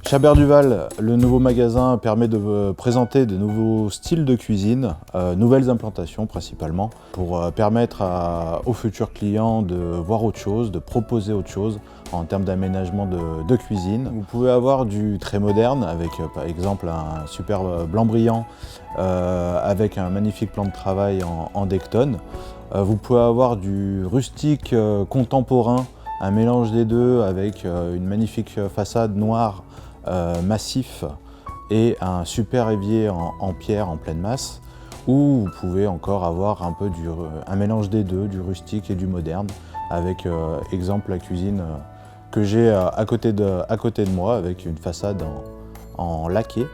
Chabert Duval, le nouveau magasin permet de présenter de nouveaux styles de cuisine, nouvelles implantations principalement, pour permettre aux futurs clients de voir autre chose, de proposer autre chose en termes d'aménagement de cuisine. Vous pouvez avoir du très moderne avec par exemple un superbe blanc brillant avec un magnifique plan de travail en Decton. Vous pouvez avoir du rustique contemporain, un mélange des deux avec une magnifique façade noire massif et un super évier en pierre en pleine masse, ou vous pouvez encore avoir un peu un mélange des deux, du rustique et du moderne, avec exemple la cuisine que j'ai à côté de moi, avec une façade en laqué,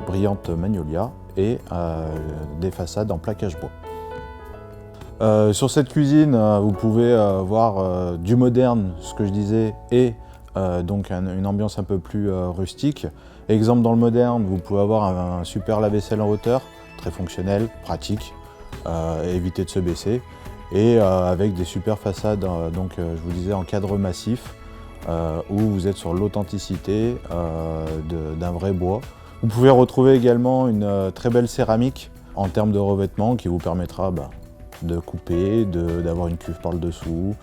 brillante magnolia, et des façades en plaquage bois. Sur cette cuisine, vous pouvez voir du moderne, ce que je disais, et donc une ambiance un peu plus rustique. Exemple dans le moderne, vous pouvez avoir un super lave-vaisselle en hauteur, très fonctionnel, pratique, éviter de se baisser, et avec des super façades, donc je vous disais en cadre massif, où vous êtes sur l'authenticité d'un vrai bois. Vous pouvez retrouver également une très belle céramique en termes de revêtement qui vous permettra de couper, d'avoir une cuve par le dessous,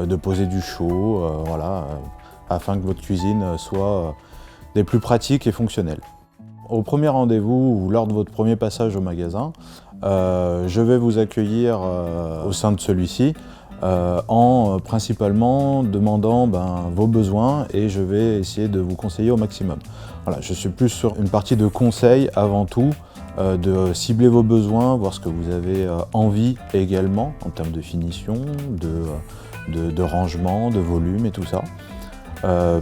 de poser du chaud, voilà, afin que votre cuisine soit des plus pratiques et fonctionnelles. Au premier rendez-vous ou lors de votre premier passage au magasin, je vais vous accueillir au sein de celui-ci en principalement demandant vos besoins, et je vais essayer de vous conseiller au maximum. Voilà, je suis plus sur une partie de conseil avant tout, de cibler vos besoins, voir ce que vous avez envie également en termes de finition, de rangement, de volume et tout ça.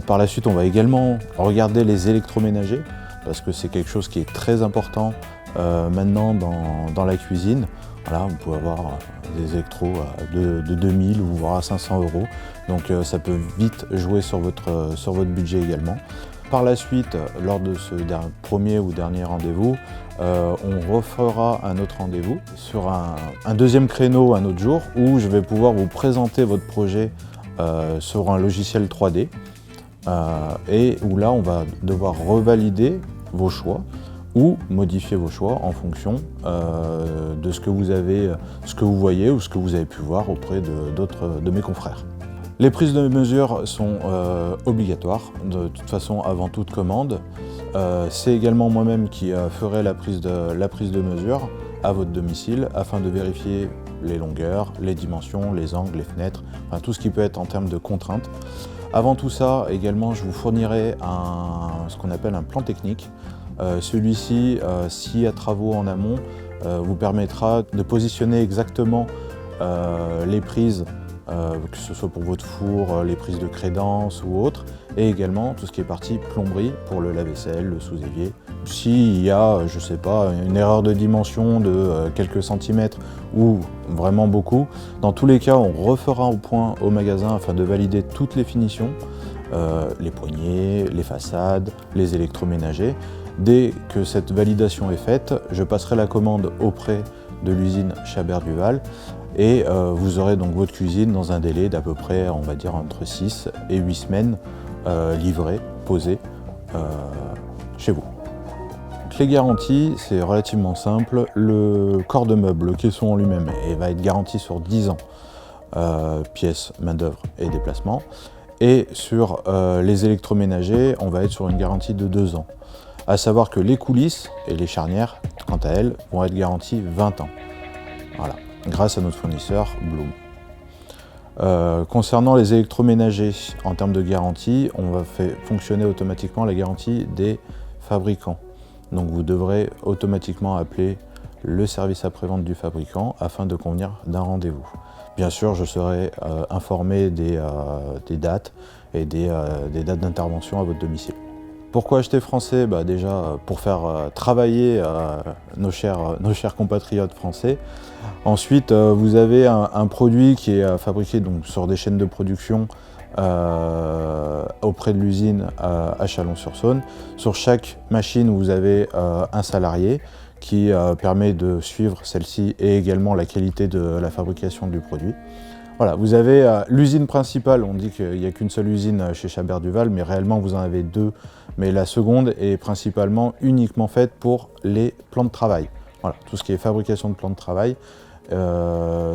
Par la suite, on va également regarder les électroménagers, parce que c'est quelque chose qui est très important maintenant dans la cuisine. Voilà, vous pouvez avoir des électros de 2000 ou voire à 500 €, donc ça peut vite jouer sur votre budget également. Par la suite, lors de ce premier ou dernier rendez-vous, on refera un autre rendez-vous sur un deuxième créneau un autre jour, où je vais pouvoir vous présenter votre projet sur un logiciel 3D, et où là on va devoir revalider vos choix ou modifier vos choix en fonction de ce que vous voyez ou ce que vous avez pu voir auprès de mes confrères. Les prises de mesure sont obligatoires, de toute façon avant toute commande. C'est également moi-même qui ferai la prise de mesure à votre domicile afin de vérifier les longueurs, les dimensions, les angles, les fenêtres, enfin, tout ce qui peut être en termes de contraintes. Avant tout ça, également, je vous fournirai ce qu'on appelle un plan technique. Celui-ci, s'il y a travaux en amont, vous permettra de positionner exactement les prises, que ce soit pour votre four, les prises de crédence ou autres, et également tout ce qui est partie plomberie pour le lave-vaisselle, le sous-évier. S'il y a, je sais pas, une erreur de dimension de quelques centimètres ou vraiment beaucoup, dans tous les cas, on refera au point au magasin afin de valider toutes les finitions, les poignées, les façades, les électroménagers. Dès que cette validation est faite, je passerai la commande auprès de l'usine Chabert Duval, et vous aurez donc votre cuisine dans un délai d'à peu près, on va dire, entre 6 et 8 semaines, livrée, posée chez vous. Les garanties, c'est relativement simple. Le corps de meuble, le caisson en lui-même, va être garanti sur 10 ans, pièces, main-d'œuvre et déplacement. Et sur les électroménagers, on va être sur une garantie de 2 ans. À savoir que les coulisses et les charnières, quant à elles, vont être garanties 20 ans. Voilà, grâce à notre fournisseur Bloom. Concernant les électroménagers, en termes de garantie, on va faire fonctionner automatiquement la garantie des fabricants. Donc vous devrez automatiquement appeler le service après-vente du fabricant afin de convenir d'un rendez-vous. Bien sûr, je serai informé des dates et des dates d'intervention à votre domicile. Pourquoi acheter français? Déjà pour faire travailler nos chers compatriotes français. Ensuite, vous avez un produit qui est fabriqué donc, sur des chaînes de production auprès de l'usine à Chalon-sur-Saône. Sur chaque machine, vous avez un salarié qui permet de suivre celle-ci et également la qualité de la fabrication du produit. Voilà, vous avez l'usine principale, on dit qu'il n'y a qu'une seule usine chez Chabert Duval, mais réellement vous en avez deux. Mais la seconde est principalement uniquement faite pour les plans de travail. Voilà, tout ce qui est fabrication de plans de travail,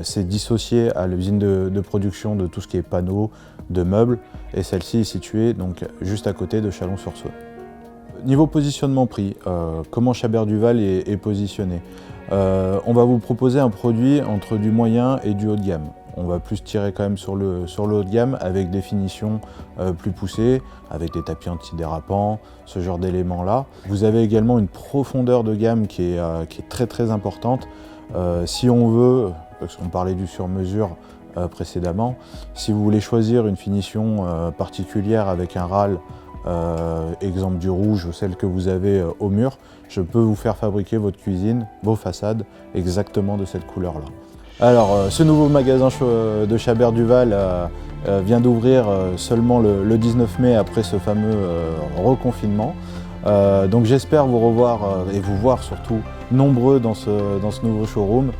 c'est dissocié à l'usine de production de tout ce qui est panneaux, de meubles, et celle-ci est située donc juste à côté de Chalon-sur-Saône. Niveau positionnement prix, comment Chabert Duval est positionné? On va vous proposer un produit entre du moyen et du haut de gamme. On va plus tirer quand même sur le haut de gamme avec des finitions plus poussées, avec des tapis antidérapants, ce genre d'éléments-là. Vous avez également une profondeur de gamme qui est très importante. Si on veut, parce qu'on parlait du sur-mesure précédemment, si vous voulez choisir une finition particulière avec un râle, exemple du rouge, celle que vous avez au mur, je peux vous faire fabriquer votre cuisine, vos façades, exactement de cette couleur-là. Alors, ce nouveau magasin de Chabert Duval vient d'ouvrir seulement le 19 mai après ce fameux reconfinement. Donc j'espère vous revoir et vous voir surtout nombreux dans ce nouveau showroom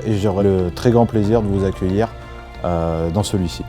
et j'aurai le très grand plaisir de vous accueillir dans celui-ci.